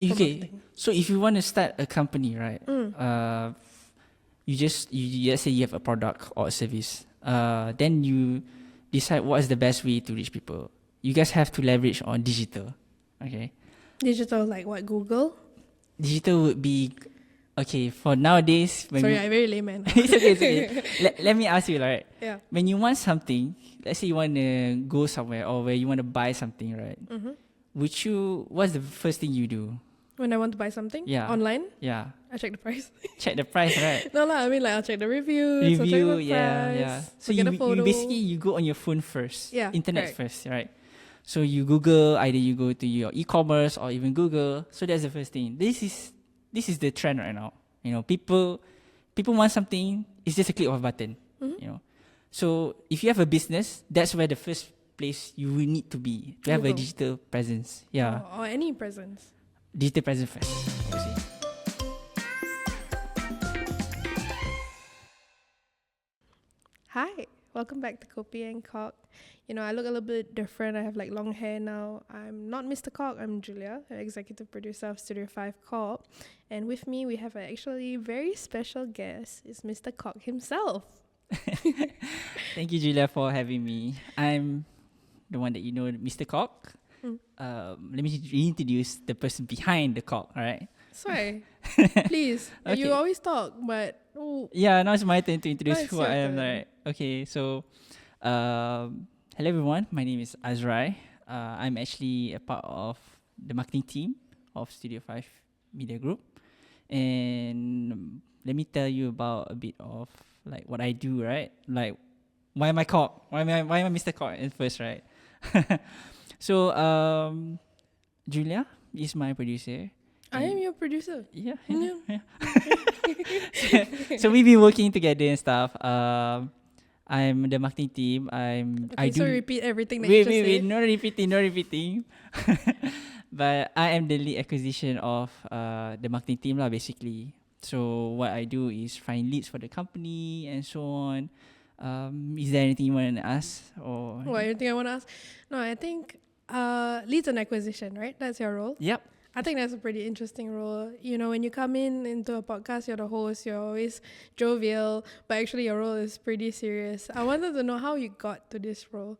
Okay, so if you want to start a company, right? You let's say you have a product or a service. Then you decide what is the best way to reach people. You guys have to leverage on digital. Okay, Digital, like what, Google? digital would be okay for nowadays. Sorry, I very layman. It's okay. It's okay. Let me ask you, right? Yeah. When you want something, let's say you want to go somewhere or where you want to buy something, right? What's the first thing you do? When I want to buy something online, I check the price. Check the price, right? No lah, I mean like I'll check the reviews, I'll check the price, So get a photo. you basically you go on your phone first, internet correct. first, right? So you Google, either you go to your e-commerce or even Google. So that's the first thing. This is the trend right now. You know, people want something. It's just a click of a button. You know, so if you have a business, that's where the first place you will need to be to have a digital presence. Yeah, or any presence. Digital presence first, I would say. Hi, welcome back to Kopi and Cock. You know, I look a little bit different. I have like long hair now. I'm not Mr. Cock, I'm Julia, executive producer of Studio 5 Corp. And with me, we have an actually very special guest. It's Mr. Cock himself. Thank you, Julia, for having me. I'm the one that you know, Mr. Cock. Let me reintroduce the person behind the cock, alright? Sorry, please. Okay. You always talk, but yeah, now it's my turn to introduce who I am. turn. Right? Okay, so hello everyone. My name is Azrai. I'm actually a part of the marketing team of Studio 5 Media Group, and let me tell you about a bit of like what I do. Right? Like, why am I cock? Why am I Mr. Cock at first? Right? So Julia is my producer. I am your producer. Yeah. So we've been working together and stuff. I'm the marketing team. So repeat everything that you just said. No repeating. But I am the lead acquisition of the marketing team lah, basically. So what I do is find leads for the company and so on. Is there anything you want to ask? Or Anything I want to ask? No, I think leads and acquisition, right? That's your role. Yep. I think that's a pretty interesting role. You know, when you come into a podcast, you're the host, you're always jovial, but actually your role is pretty serious. I wanted to know how you got to this role.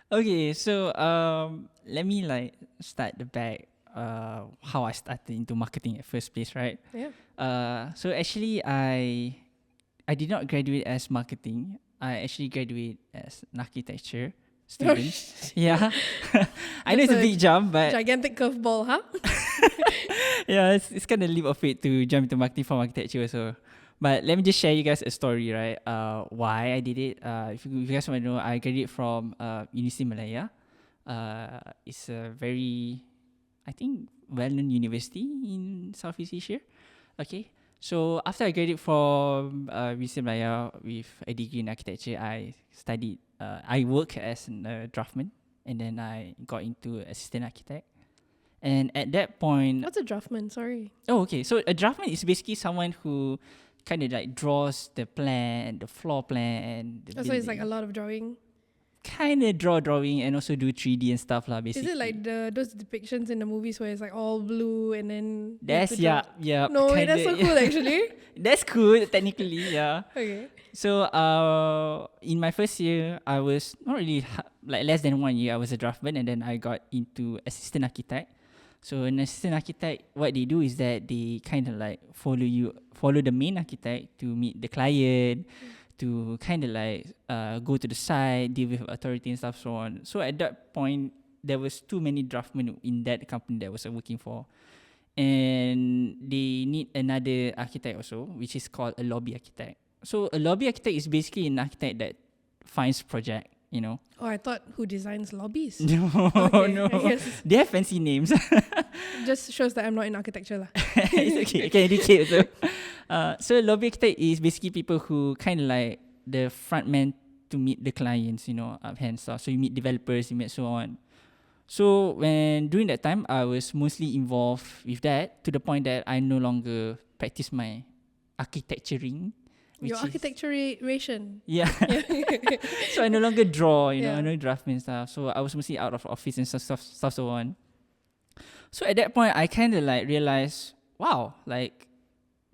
Okay, so let me like start the back. How I started into marketing at first place, right? Yeah. So actually, I did not graduate as marketing. I actually graduate as an architecture student. Yeah, I know it's a big jump, but gigantic curveball, huh? yeah, it's kind of leap of faith to jump into marketing from architecture also. But let me just share you guys a story, right? Why I did it. If you guys want to know, I graduated from University Malaya. It's a very, I think, well-known university in Southeast Asia. Okay. So after I graduated from University Malaya with a degree in architecture, I studied. I worked as a draftsman, and then I got into assistant architect. And at that point, What's a draftman? Sorry. Oh, okay. So a draftman is basically someone who kind of like draws the plan, the floor plan. So it's like a lot of drawing. Kind of drawing and also do 3D and stuff lah. Basically. Is it like those depictions in the movies where it's like all blue and then That's yeah. No, wait, that's so cool actually. That's cool technically, yeah. Okay. So in my first year, I was not really like less than 1 year. I was a draftman, and then I got into assistant architect. So an assistant architect, what they do is that they kind of like follow the main architect to meet the client, to kind of like go to the site, deal with authority and stuff, so on. So at that point, there was too many draftmen in that company that I was working for. And they need another architect also, which is called a lobby architect. So a lobby architect is basically an architect that finds project, you know. Oh, I thought who designs lobbies. No, Okay, no. I guess. They have fancy names. Just shows that I'm not in architecture lah. It's okay. I can educate also. So lobby architect is basically people who kind of like the front man to meet the clients, you know, hand stuff. So you meet developers, you meet so on. So during that time, I was mostly involved with that to the point that I no longer practice my architecturing. Your architecturation. Yeah. So I no longer draw, you know, I no draftsman stuff. So I was mostly out of office and stuff so on. So at that point, I kind of like realized, wow, like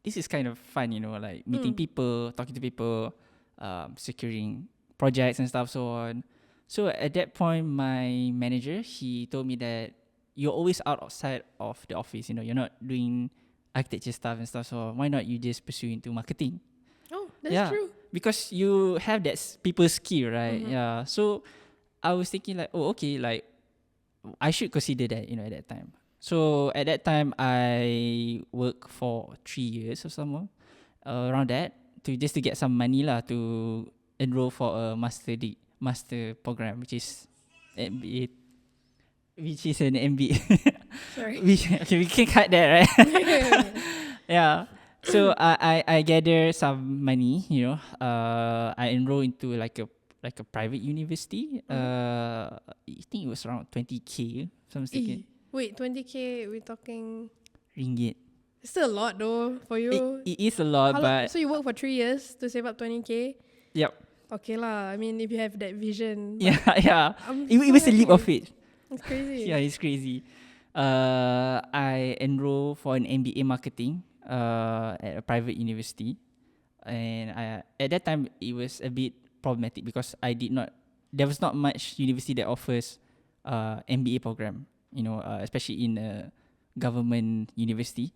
this is kind of fun, like meeting people, talking to people, securing projects and stuff, so on. So at that point, my manager, he told me that you're always outside of the office, you're not doing architecture stuff and stuff, so why not you just pursue into marketing? Oh, that's true. Because you have that people skill, right? Yeah. So I was thinking like, oh, okay, like I should consider that, at that time. So at that time, I worked for 3 years or something, around that, to get some money lah to enroll for a master program, which is MBA, which is an MBA. Sorry. We can cut that, right? Yeah. So I gather some money, I enroll into like a private university. I think it was around 20K, if I'm mistaken. Wait, 20K, we're talking Ringgit. it's still a lot though for you. It is a lot, but so you work for 3 years to save up 20K? yep. Okay lah. I mean, if you have that vision. Yeah. I'm It so was a leap happy. of faith. It's crazy. Yeah, it's crazy. I enrolled for an MBA marketing at a private university, and at that time it was a bit problematic because there was not much university that offers MBA program, especially in a government university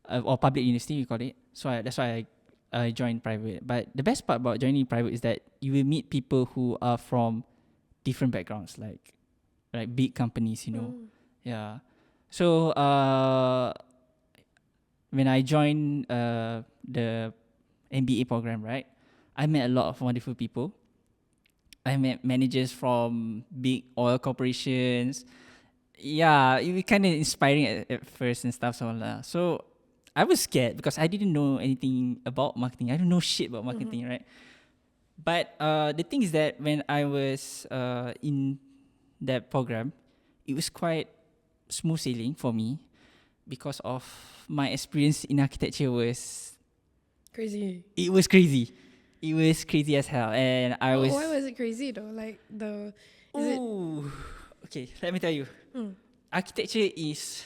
or public university we call it. So that's why I joined private. But the best part about joining private is that you will meet people who are from different backgrounds, like big companies, Yeah. So when I joined the MBA program, right, I met a lot of wonderful people. I met managers from big oil corporations. Yeah, it was kind of inspiring at first and stuff. So I was scared because I didn't know anything about marketing. I don't know shit about marketing, right? But the thing is that when I was in that program, it was quite smooth sailing for me because of my experience in architecture Crazy. it was crazy. It was crazy as hell, and I was. Why was it crazy though? Like Okay, let me tell you. Architecture it's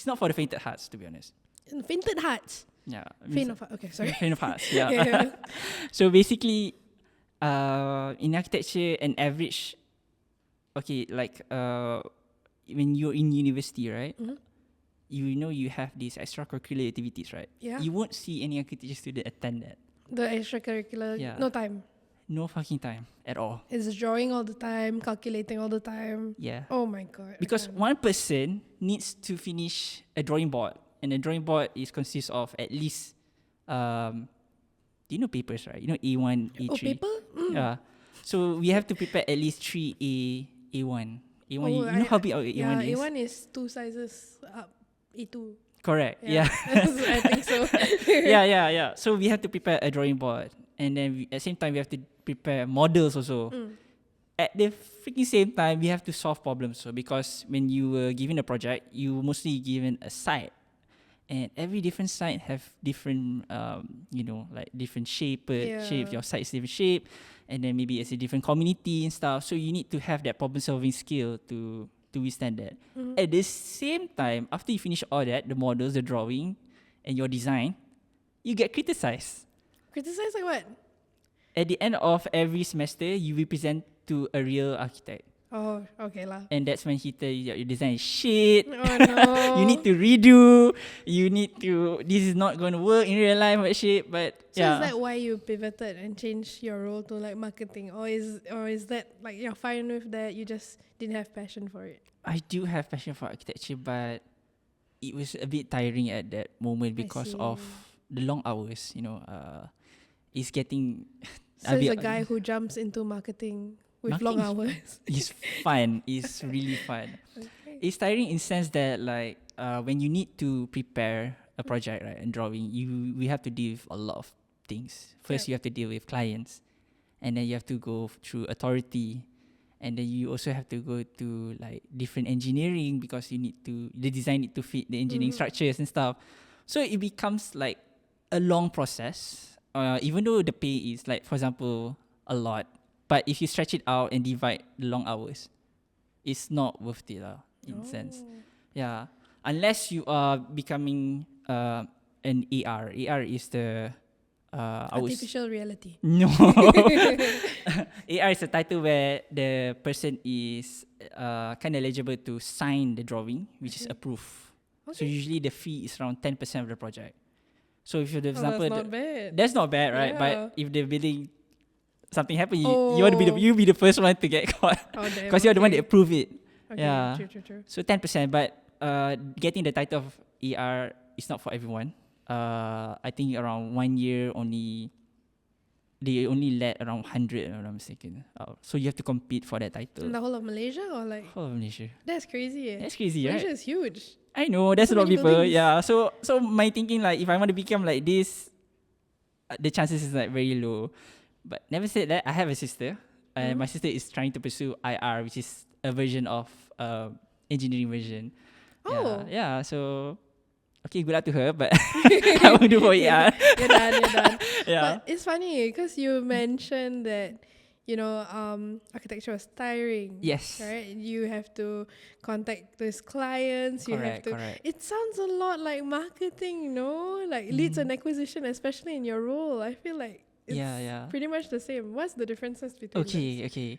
not for the fainted hearts, to be honest. Fainted hearts. Yeah. Faint of heart. Okay, sorry. Faint of hearts. Yeah. Yeah. So basically, in architecture, an average. Okay, like when you're in university, right? You have these extracurricular activities, right? Yeah. You won't see any architecture student attend that. The extracurricular. Yeah. No time. No fucking time at all. It's drawing all the time, calculating all the time. Yeah. Oh my god. Because one person needs to finish a drawing board, and a drawing board consists of at least, papers, right? A1, A3. Oh, paper? Yeah. So we have to prepare at least 3 A1. A1, Oh, you know how big our A1 yeah, is? A1 is 2 sizes up. A2. Correct. Yeah. I think so. yeah. So we have to prepare a drawing board, and then at the same time we have to prepare models also. At the freaking same time, we have to solve problems. So because when you were given a project, you mostly given a site, and every different site have different, like different shape. Your site is different shape, and then maybe it's a different community and stuff. So you need to have that problem solving skill to withstand that. At the same time, after you finish all that, the models, the drawing, and your design, you get criticized. Criticize like what? At the end of every semester, you will present to a real architect. Oh, okay lah. And that's when he tell you that your design is shit. Oh no. You need to redo. This is not going to work in real life, but shit. But So yeah. is that why you pivoted and changed your role to like marketing, or is that like you're fine with that? You just didn't have passion for it. I do have passion for architecture, but it was a bit tiring at that moment because of the long hours. It's getting. So it's a guy who jumps into marketing with long hours. It's fun. It's really fun. Okay. It's tiring in the sense that like when you need to prepare a project, right, and drawing, we have to deal with a lot of things. First, you have to deal with clients, and then you have to go through authority, and then you also have to go to like different engineering because the design need to fit the engineering structures and stuff. So it becomes like a long process. Even though the pay is like, for example, a lot, but if you stretch it out and divide the long hours, it's not worth it in a sense. Yeah. Unless you are becoming an AR. AR is the Artificial reality. no. AR is a title where the person is kind of eligible to sign the drawing, which is Okay. approved. So Okay. usually the fee is around 10% of the project. So if you, for Oh, example, that's not bad. that's not bad, right? Yeah. But if the building something happen, you want to be Oh. you be the first one to get caught Oh, damn. because you're the one that Okay. approve it. Okay. Yeah. True. So 10%, but getting the title of AR is not for everyone. I think around 1 year only. They only let around 100, if I'm not mistaken. So you have to compete for that title. In the whole of Malaysia or like? Whole of Malaysia. That's crazy. That's crazy, Malaysia right? is huge. I know, there's So a lot of many people. buildings. Yeah. So my thinking, like, if I want to become like this, the chances is like very low. But never said that. I have a sister. And my sister is trying to pursue IR, which is a version of engineering version. Oh. Yeah. So okay, good luck to her. But I will do for ER. You're done. Yeah. But it's funny because you mentioned that, architecture was tiring. Yes. Right? You have to contact those clients. Correct. It sounds a lot like marketing, like leads and acquisition, especially in your role. I feel like it's pretty much the same. What's the differences between Okay.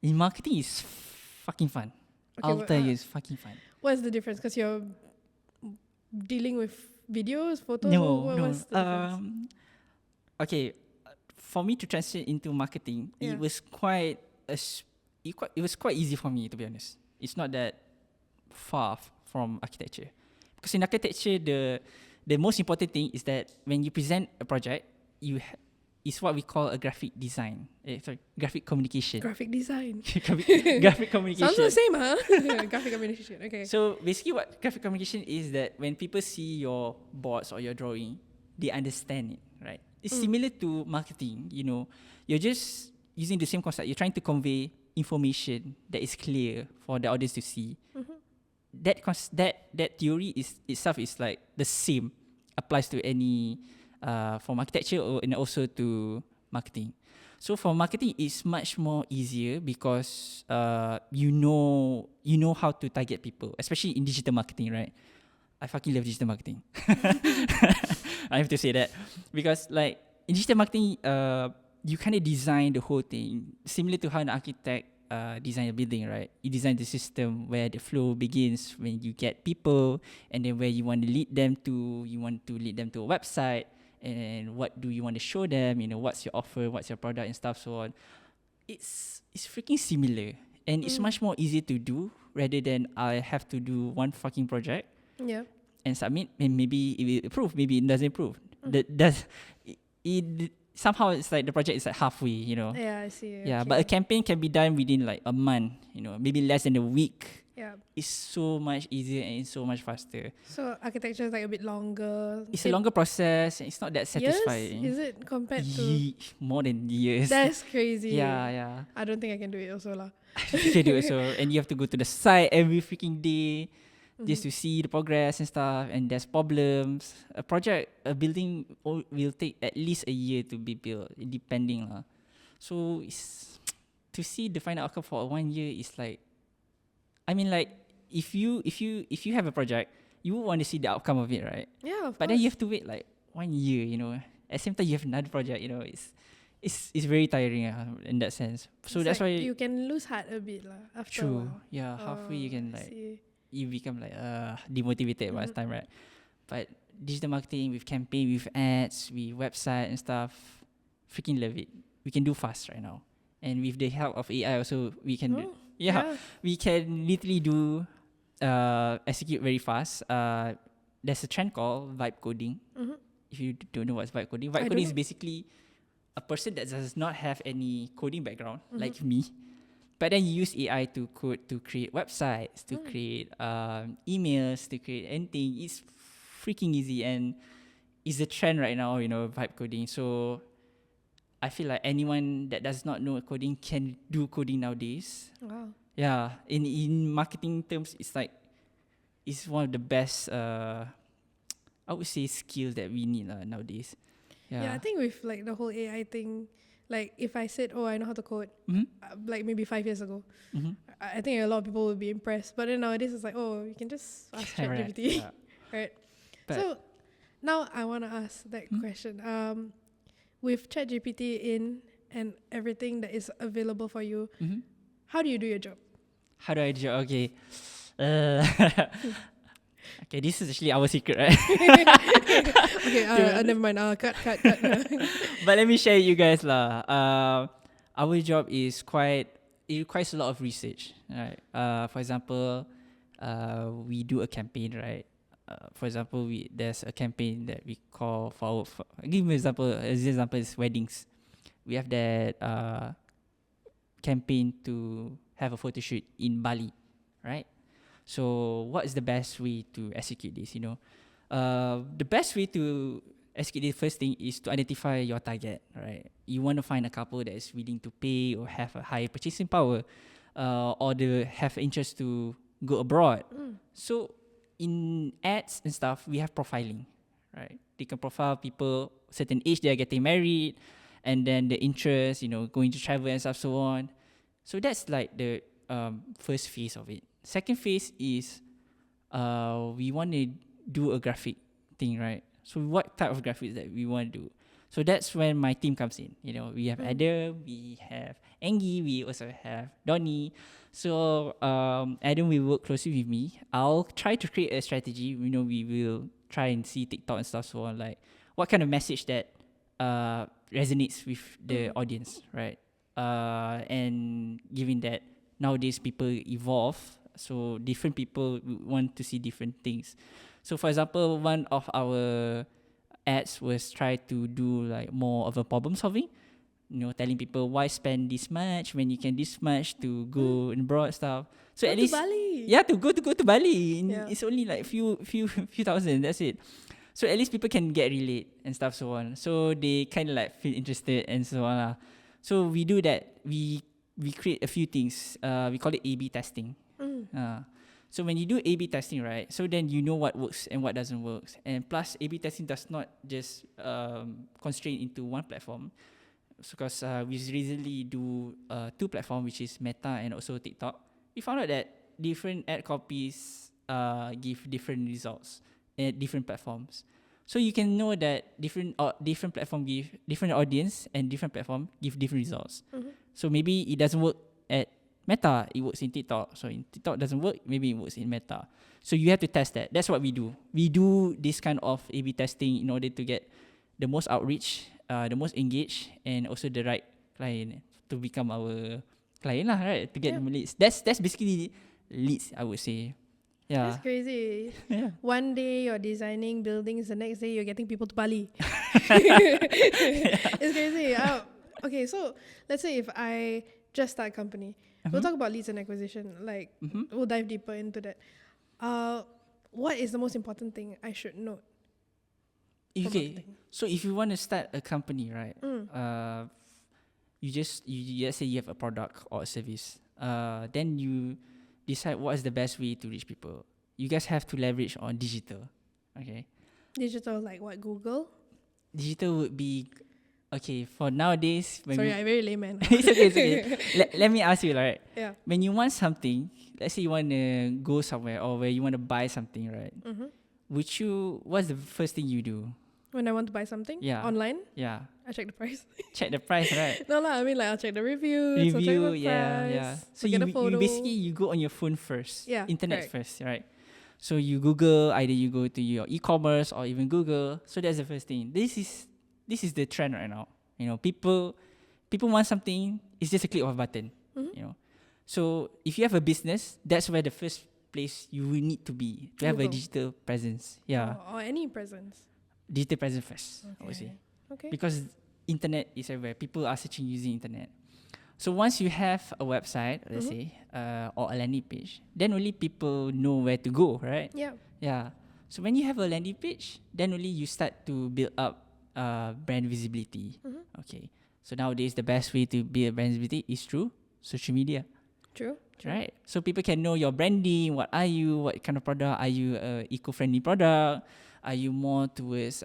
In marketing is fucking fun. Okay, I'll tell you, it's fucking fun. What's the difference? Because you're dealing with videos, photos. No. What's the difference? Okay, for me to transition into marketing, Yeah. it was quite easy for me, to be honest. It's not that far from architecture, because in architecture, the most important thing is that when you present a project, is what we call a graphic design. Graphic communication. Graphic design. graphic communication. Sounds the same, huh? Graphic communication. Okay. So basically, what graphic communication is that when people see your boards or your drawing, they understand it, right? It's similar to marketing. You're just using the same concept. You're trying to convey information that is clear for the audience to see. That theory itself is like the same, applies to any from architecture and also to marketing. So for marketing, it's much more easier because you know how to target people, especially in digital marketing, right? I fucking love digital marketing. I have to say that because like in digital marketing, you kind of design the whole thing similar to how an architect design a building, right? You design the system where the flow begins when you get people, and then where you want to lead them to. You want to lead them to a website, and what do you want to show them? What's your offer, what's your product, and stuff so on. It's freaking similar, and it's much more easy to do rather than I have to do one fucking project. Yeah. And submit, and maybe it will approve, maybe it doesn't approve. It somehow it's like the project is like halfway, Yeah, I see. Yeah, Okay. but a campaign can be done within like a month, maybe less than a week. Yeah. It's so much easier and it's so much faster. So architecture is like a bit longer. It's a longer process and it's not that satisfying. Years? Is it compared to? More than years. That's crazy. Yeah. I don't think I can do it also lah. You can do it so, and you have to go to the site every freaking day. Just to see the progress and stuff, and there's problems. A building will take at least a year to be built, depending lah. So it's, to see the final outcome for 1 year is like, I mean, like if you have a project, you want to see the outcome of it, right? Yeah, of But course. then you have to wait like 1 year, At the same time, you have another project, It's very tiring in that sense. So It's that's like why you can lose heart a bit lah after a true. while. Yeah, halfway you can I like. see. You become like demotivated by the time, right? But digital marketing with campaign, with ads, with website and stuff, freaking love it. We can do fast right now, and with the help of AI also, we can we can literally do execute very fast. There's a trend called vibe coding. If you don't know what's vibe coding is basically a person that does not have any coding background, like me. But then you use AI to code, to create websites, to create emails, to create anything. It's freaking easy, and it's a trend right now, vibe coding. So I feel like anyone that does not know coding can do coding nowadays. Wow. Yeah, in marketing terms, it's one of the best, I would say, skills that we need nowadays. Yeah, I think with like the whole AI thing, Like if I said, oh, I know how to code, Mm-hmm. like maybe 5 years ago, Mm-hmm. I think a lot of people would be impressed. But then nowadays it's like, oh, you can just ask Right. ChatGPT, Yeah. right? But So now I want to ask that Hmm? question. With ChatGPT in and everything that is available for you, Mm-hmm. how do you do your job? How do I do? Okay. Uh, okay, this is actually our secret, right? Okay, never mind. Cut. But let me share with you guys lah. Our job is it requires a lot of research, right? For example, we do a campaign, right? For example, there's a campaign that we call I'll give you an example. As an example is weddings. We have that campaign to have a photo shoot in Bali, right? So what is the best way to execute this? The best way to execute the first thing is to identify your target, right? You want to find a couple that is willing to pay or have a higher purchasing power, or they have interest to go abroad. So in ads and stuff, we have profiling, right? They can profile people certain age they are getting married, and then the interest, going to travel and stuff so on. So that's like the first phase of it. Second phase is we want to do a graphic thing, right? So what type of graphics that we want to do? So that's when my team comes in. We have Adam, we have Angie, we also have Donnie. So Adam will work closely with me. I'll try to create a strategy. We will try and see TikTok and stuff so on, like what kind of message that resonates with the audience, right? And given that nowadays people evolve, so different people want to see different things. So for example, one of our ads was try to do like more of a problem solving, telling people why spend this much when you can this much to go abroad stuff. So Go at to least Bali. yeah, to go to Bali. Yeah. It's only like few thousand, that's it. So at least people can get relate and stuff so on. So they kind of like feel interested and so on lah. So we do that. We create a few things. We call it A/B testing. So when you do A/B testing, right? So then you know what works and what doesn't work. And plus, A/B testing does not just constrain into one platform. Because we recently do two platforms, which is Meta and also TikTok. We found out that different ad copies give different results at different platforms. So you can know that different platform give different audience and different platform give different results. So maybe it doesn't work at Meta, it works in TikTok. So in TikTok doesn't work, maybe it works in Meta. So you have to test that. That's what we do. We do this kind of A/B testing in order to get the most outreach, the most engaged, and also the right client to become our client lah, right? To get leads. That's basically leads, I would say. Yeah. That's crazy. Yeah. One day you're designing buildings, the next day you're getting people to Bali. It's crazy. Okay, so let's say if I just start a company, we'll talk about leads and acquisition. Like we'll dive deeper into that. What is the most important thing I should note? Okay, so if you want to start a company, right? Let's say you have a product or a service. Then you decide what is the best way to reach people. You guys have to leverage on digital. Okay. Digital, like what? Google? Digital would be okay for nowadays. Sorry, I'm very layman. It's okay. Let me ask you, right? Yeah. When you want something, let's say you want to go somewhere or where you want to buy something, right? What's the first thing you do? When I want to buy something online, I check the price. Check the price, right? No lah, I mean like I'll check the reviews. I'll check the price, So get a photo. you go on your phone first. Yeah, Internet correct. first, right? So you Google, either you go to your e-commerce or even Google. So that's the first thing. This is the trend right now. People want something. It's just a click of a button. So if you have a business, that's where the first place you will need to be to have a digital presence. Yeah, or any presence. Digital presence first. I would say. Okay. Because internet is everywhere. People are searching using internet. So once you have a website, let's say, or a landing page, then only people know where to go, right? Yeah. Yeah. So when you have a landing page, then only you start to build up brand visibility. Okay. So nowadays, the best way to build brand visibility is through social media. True. Right? So people can know your branding. What are you? What kind of product? Are you eco-friendly product? Are you more towards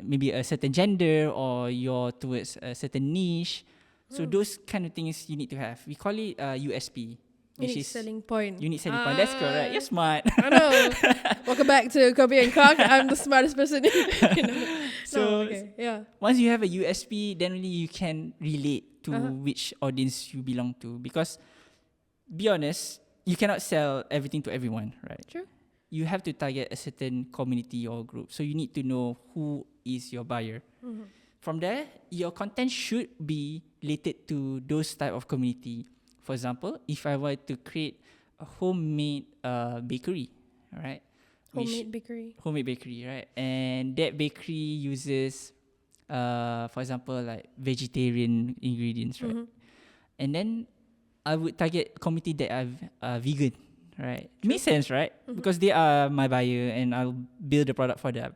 maybe a certain gender, or you're towards a certain niche. So those kind of things you need to have. We call it USP, which Unique is selling point. unique selling point. That's correct. You're smart. I know. Welcome back to Kopi and Cock. I'm the smartest person. So okay. Yeah. once you have a USP, then only you can relate to which audience you belong to. Because, be honest, you cannot sell everything to everyone, right? True. You have to target a certain community or group. So you need to know who is your buyer. From there, your content should be related to those type of community. For example, if I were to create a homemade bakery, right? Homemade bakery. Homemade bakery, right? And that bakery uses, for example, like vegetarian ingredients, right? And then I would target community that are vegan, right? Makes sense, right? Because they are my buyer and I'll build the product for them.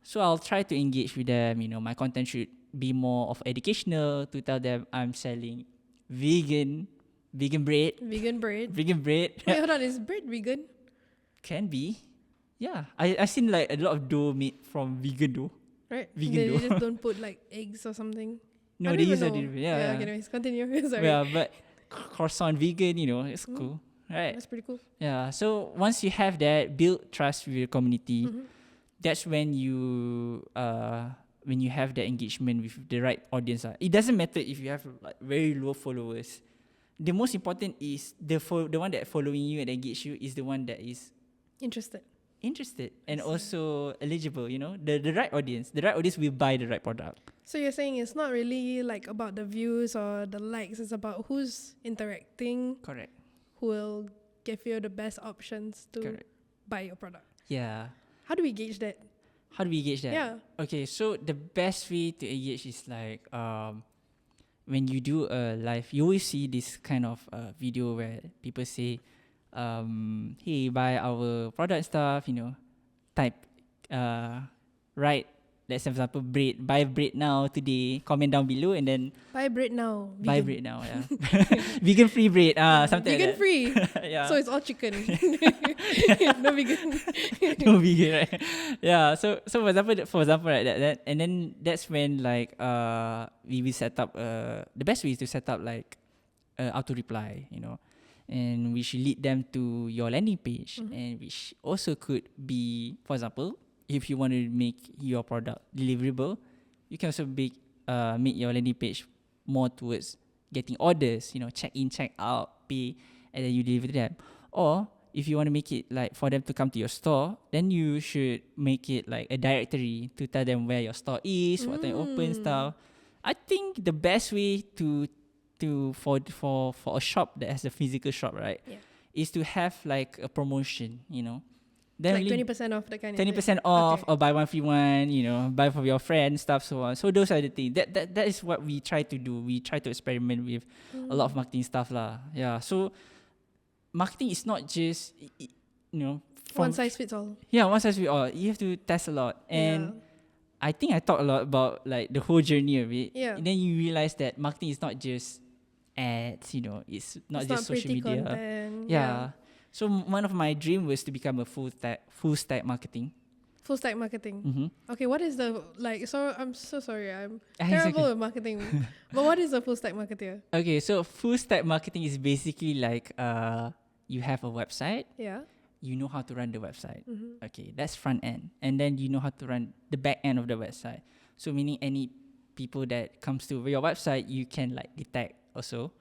So I'll try to engage with them. My content should be more of educational, to tell them I'm selling vegan bread. Vegan bread. Vegan bread. Wait, hold on. Is bread vegan? Can be. Yeah. I seen like a lot of dough made from vegan dough. Right. Vegan They dough. just don't put like eggs or something. No, I they don't use even a know. different. Yeah. Okay, anyways, continue. Sorry. Yeah, but croissant vegan, it's cool. Right. That's pretty cool. Yeah. So once you have that, build trust with your community. That's when you have the engagement with the right audience. It doesn't matter if you have like very low followers. The most important is the one that following you and engage you is the one that is Interested. and also eligible. The right audience. The right audience will buy the right product. So you're saying it's not really like about the views or the likes. It's about who's interacting, Correct. who will give you the best options to Correct. buy your product. Yeah. How do we gauge that? How do we gauge that? Yeah. Okay, so the best way to engage is like when you do a live, you always see this kind of video where people say, hey, buy our product stuff, type, write, let's say for example, bread, buy bread now today, comment down below, and then Buy bread now. buy Vegan. bread now, yeah. Vegan free bread, something Vegan like free. that. Yeah. So it's all chicken. No vegan. No vegan, right? Yeah. So for example, right, that and then that's when like we will set up the best way is to set up like auto reply, and we should lead them to your landing page, and which also could be, for example, if you want to make your product deliverable, you can also make your landing page more towards getting orders, check in, check out, pay, and then you deliver to them. Or if you want to make it like for them to come to your store, then you should make it like a directory to tell them where your store is, what time you open, stuff. I think the best way for a shop that has a physical shop, right, is to have like a promotion, Then Like 20% off, that kind of 20% off, or buy one free one, buy for your friends, stuff, so on. So those are the things. That is what we try to do. We try to experiment with a lot of marketing stuff lah. Yeah. So marketing is not just one size fits all. Yeah, one size fits all. You have to test a lot. And I think I talked a lot about like the whole journey of it. Yeah. And then you realize that marketing is not just ads, it's not just social media. Content. Yeah. So one of my dream was to become a full stack marketing. Full stack marketing. Mm-hmm. Okay, what is the So I'm so sorry. I'm It's terrible okay. with marketing. But what is a full stack marketer? Okay, so full stack marketing is basically like you have a website. Yeah. You know how to run the website. Okay, that's front end, and then you know how to run the back end of the website. So meaning any people that comes to your website, you can like detect also.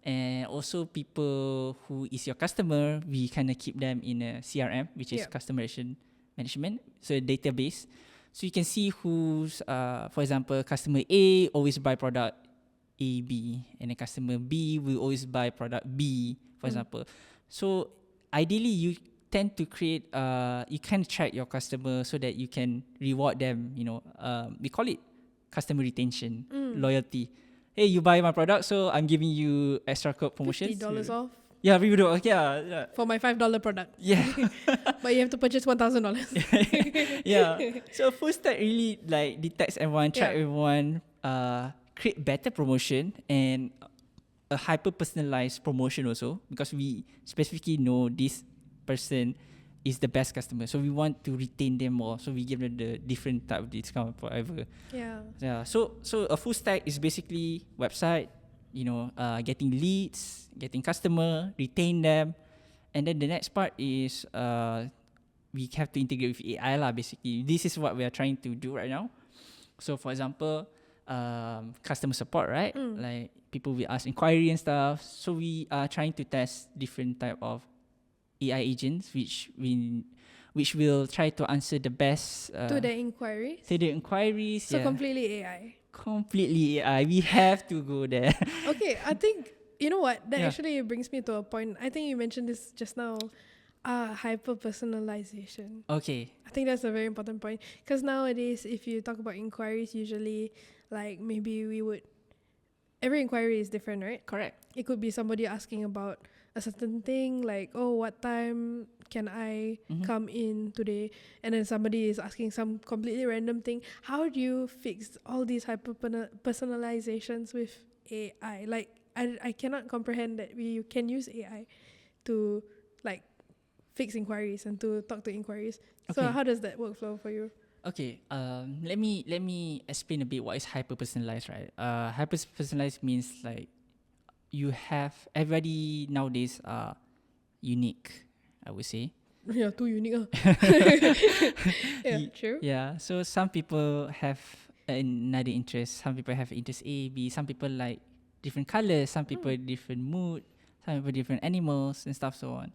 And also people who is your customer, we kind of keep them in a CRM, which is customer relation management, so a database. So you can see who's, for example, customer A always buy product A, B, and then customer B will always buy product B, for example. So ideally, you tend to create, you can track your customer so that you can reward them. We call it customer retention, loyalty. Hey, you buy my product, so I'm giving you extra code promotions. $50 off Yeah, we do. Okay, yeah. for my $5 product. Yeah. But you have to purchase $1,000. Yeah. So full stack really like detects everyone, track everyone, create better promotion and a hyper personalized promotion also, because we specifically know this person is the best customer. So we want to retain them more. So we give them the different type of discount forever. Yeah. So a full stack is basically website, getting leads, getting customer, retain them, and then the next part is we have to integrate with AI lah. Basically, this is what we are trying to do right now. So for example, customer support, right? Like people will ask inquiry and stuff. So we are trying to test different type of AI agents, which will try to answer the best to the inquiries. So completely AI. Completely AI. We have to go there. Okay, I think you know what that actually brings me to a point. I think you mentioned this just now. Hyper personalization. Okay. I think that's a very important point because nowadays, if you talk about inquiries, usually like maybe every inquiry is different, right? Correct. It could be somebody asking about a certain thing, like, oh, what time can I come in today? And then somebody is asking some completely random thing. How do you fix all these hyper personalizations with AI? Like, I cannot comprehend that you can use AI to like fix inquiries and to talk to inquiries. Okay. So how does that workflow for you? Okay, let me explain a bit what is hyper personalized, right? Hyper personalized means like you have everybody nowadays are unique, I would say. Yeah, too unique. True. Yeah, so some people have another interest. Some people have interest A, B. Some people like different colors. Some people different mood. Some people different animals and stuff so on.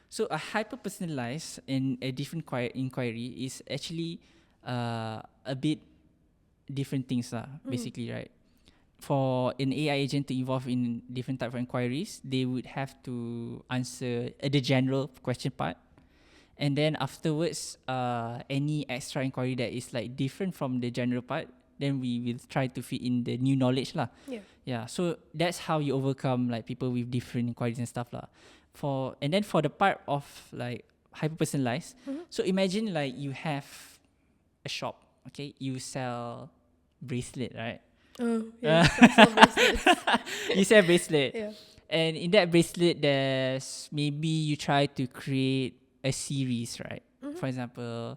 So a hyper personalized and a different inquiry is actually a bit different things basically, right? For an AI agent to involve in different type of inquiries, they would have to answer the general question part, and then afterwards, any extra inquiry that is like different from the general part, then we will try to fit in the new knowledge lah. Yeah. So that's how you overcome like people with different inquiries and stuff lah. For the part of like hyper personalized, so imagine like you have a shop, okay, you sell bracelet, right? Oh yeah, sell bracelets. You sell bracelet, yeah. And in that bracelet, there's maybe you try to create a series, right? For example,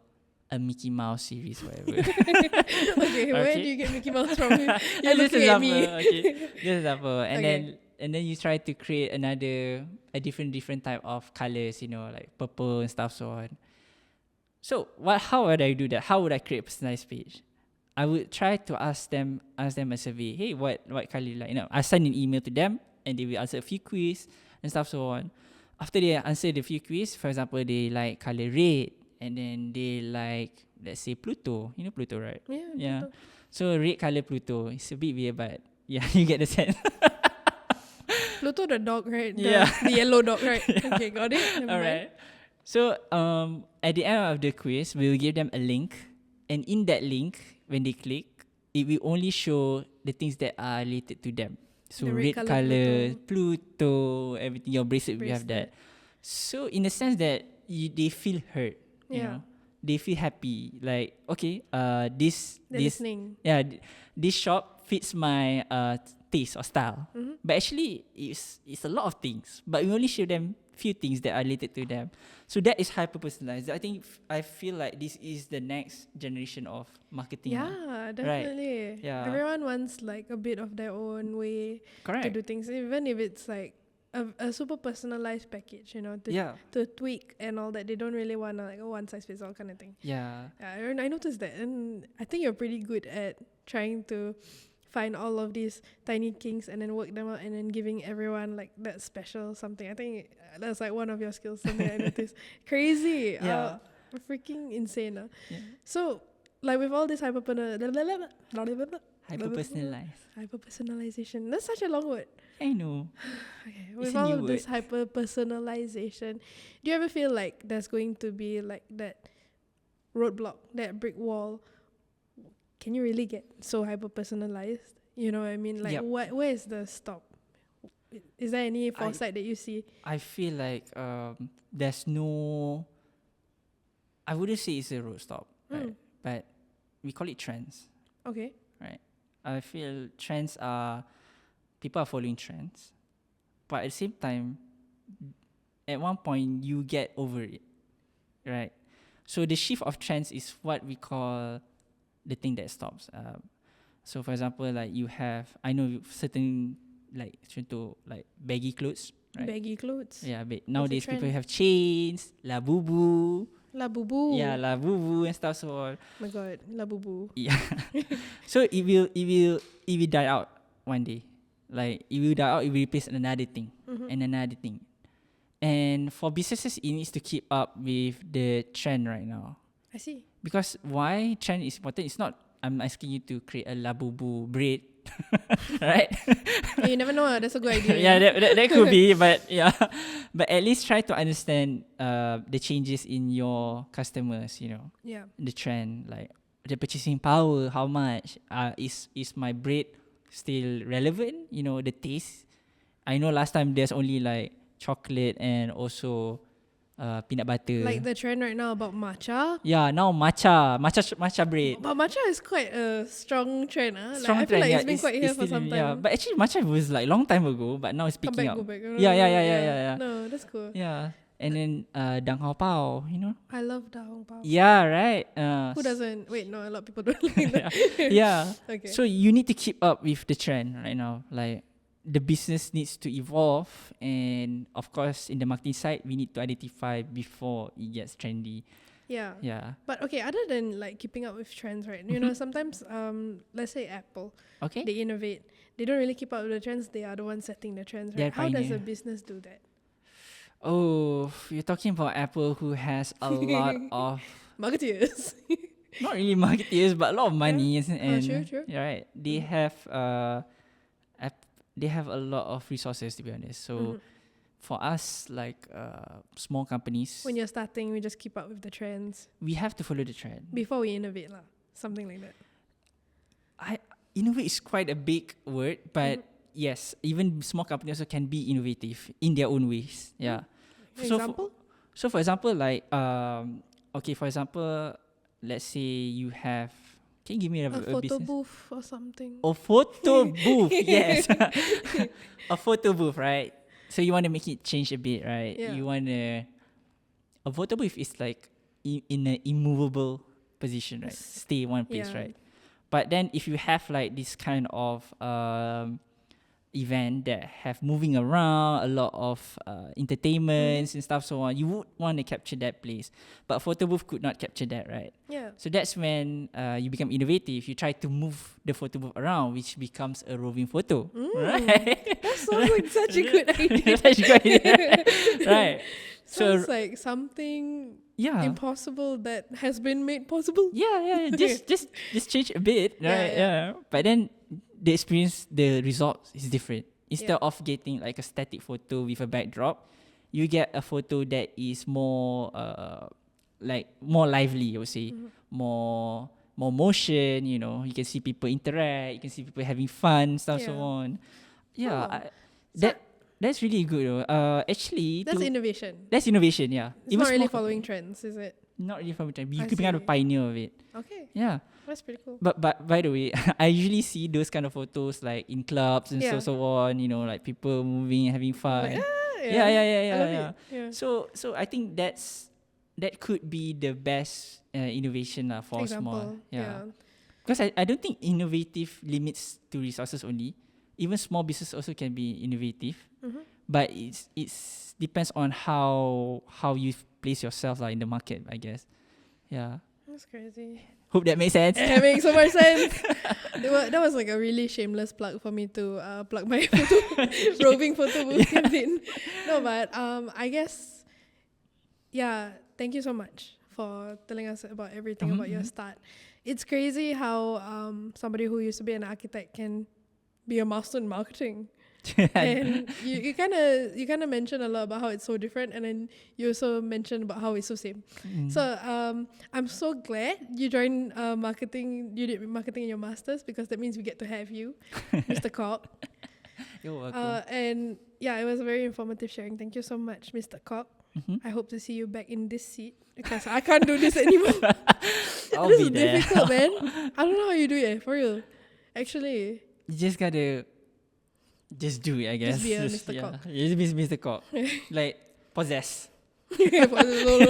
a Mickey Mouse series, whatever. Okay, where do you get Mickey Mouse from? You're Just looking at me. Okay, just example, Okay. and then you try to create a different type of colors, like purple and stuff so on. So how would I do that? How would I create a personalized page? I would try to ask them a survey. Hey, what color you like? I send an email to them and they will answer a few quiz and stuff so on. After they answer the few quiz, for example, they like color red and then they like, let's say, Pluto. You know Pluto, right? Yeah. Pluto. So red color Pluto. It's a bit weird, but yeah, you get the sense. Pluto the dog, right? The yellow dog, right? Yeah. Okay, got it. All right. So at the end of the quiz, we will give them a link, and in that link, when they click, it will only show the things that are related to them. So red color, Pluto, everything. Your bracelet, we have that. So in the sense that they feel hurt, you know, they feel happy. Like, okay, this shop fits my taste or style. But actually, it's a lot of things. But we only show them few things that are related to them. So that is hyper personalized. I feel like this is the next generation of marketing. Yeah, definitely. Right? Yeah. Everyone wants like a bit of their own way to do things, even if it's like a super personalized package, to tweak and all that. They don't really want like a one size fits all kind of thing. Yeah. I noticed that, and I think you're pretty good at trying to find all of these tiny kinks and then work them out and then giving everyone like that special something. I think that's like one of your skills, something I noticed. Crazy. Yeah. Freaking insane. Yeah. So like with all this Hyper-personalized. hyper-personalization. That's such a long word. I know. Okay. With all of this hyper-personalization, do you ever feel like there's going to be like that roadblock, that brick wall? Can you really get so hyper-personalized? You know what I mean? Like, where is the stop? Is there any foresight that you see? I feel like there's no... I wouldn't say it's a road stop, right? But we call it trends. Okay. Right? I feel trends are... People are following trends. But at the same time, at one point, you get over it. right? So the shift of trends is what we call the thing that stops. So for example, like you have, I know certain like contoh like baggy clothes, right? Baggy clothes. Yeah, but That's a nowadays people trend. have chains, labubu, La bubu. yeah, labubu and stuff. So on. My God, la bubu. Yeah. So it will die out one day. Like it will die out, it will replace another thing and another thing. And for businesses, it needs to keep up with the trend right now. I see. Because why trend is important? It's not I'm asking you to create a labubu braid, right? Hey, you never know. That's a good idea. Yeah, that could be, but yeah, but at least try to understand the changes in your customers. You know, Yeah. the trend, like the purchasing power. How much is my braid still relevant? You know, the taste. I know last time there's only like chocolate and also peanut butter. Like the trend right now about matcha. Yeah, now matcha bread. But matcha is quite a strong trend. Strong Like, I feel trend, like yeah, it's been quite here for still some in- time. Yeah, but actually matcha was like long time ago, but now it's Come picking back, up. go back. Yeah. No, that's cool. Yeah, and then dang hao pao, you know. I love da hong pao. Yeah, right. Who doesn't? Wait, no, a lot of people don't like that. Yeah. Okay. So you need to keep up with the trend right now. Like the business needs to evolve, and of course, in the marketing side, we need to identify before it gets trendy. Yeah. Yeah. But okay, other than like keeping up with trends, right? You know, sometimes let's say Apple, Okay. they innovate. They don't really keep up with the trends. They are the ones setting the trends, They're right? How does a pioneer. business do that? Oh, you're talking about Apple, who has a lot of Marketeers. not really marketeers, but a lot of money and True. yeah, right. They they have a lot of resources, to be honest. So for us, like small companies, When you're starting, we just keep up with the trends we have to follow the trend. before we innovate, lah. Something like that. Innovate is quite a big word, but yes, even small companies also can be innovative in their own ways. Yeah. Example? So for example, like okay, for example, let's say you have. Can you give me a A photo business? booth or something. A photo booth, yes. A photo booth, right? So you want to make it change a bit, right? Yeah. You want to. A photo booth is like in an immovable position, right? Stay one place, Yeah. right? But then if you have like this kind of event that have moving around, a lot of entertainments and stuff so on, you would want to capture that place. But photo booth could not capture that, right? Yeah. So that's when you become innovative. You try to move the photo booth around, which becomes a roving photo, right? That sounds like such a good idea. Such a good idea, right? So Sounds like something yeah, impossible that has been made possible. yeah. Just change a bit, right? Yeah. But then the experience, the result is different. Instead of getting like a static photo with a backdrop, you get a photo that is more like more lively, I would say. More motion, you know. You can see people interact, you can see people having fun, stuff so Yeah. on. Yeah. So- That's really good though. Actually That's innovation. that's innovation, yeah. It's not really small following trends, is it? not really from time. You I could become a see. pioneer of it. Okay, Yeah. that's pretty cool. But by the way, I usually see those kind of photos like in clubs and Yeah. so on, you know, like people moving, having fun. Like, yeah. I love yeah. it. Yeah. So I think that could be the best innovation for small. Example. Yeah. Because I don't think innovative limits to resources only. Even small business also can be innovative. But it's depends on how you place yourself in the market, I guess. Yeah. That's crazy. Hope that makes sense. It makes so much sense. That was like a really shameless plug for me to plug my roving photo booth campaign. No, but I guess, yeah, thank you so much for telling us about everything about your start. It's crazy how somebody who used to be an architect can be a master in marketing. And you kind of mentioned a lot about how it's so different, and then you also mentioned about how it's so same. So I'm so glad you joined marketing. You did marketing in your masters, because that means we get to have you, Mr. Cock. You're welcome. And yeah, it was a very informative sharing. Thank you so much, Mr. Cock. I hope to see you back in this seat, because I can't do this anymore. I'll This be is there. difficult, man. I don't know how you do it, for real. Actually. You just gotta just do it, I guess. Just be a Mr. yeah. Cock. Just be Mr. Cock. Like possess. For the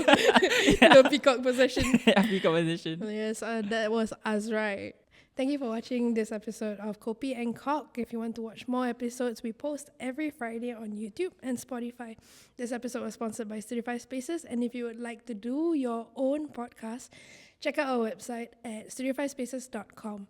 peacock possession. Happy conversation. Yes, that was Azrai. Thank you for watching this episode of Kopi and Cock. If you want to watch more episodes, we post every Friday on YouTube and Spotify. This episode was sponsored by Studio 5 Spaces, and if you would like to do your own podcast, check out our website at studio5spaces.com.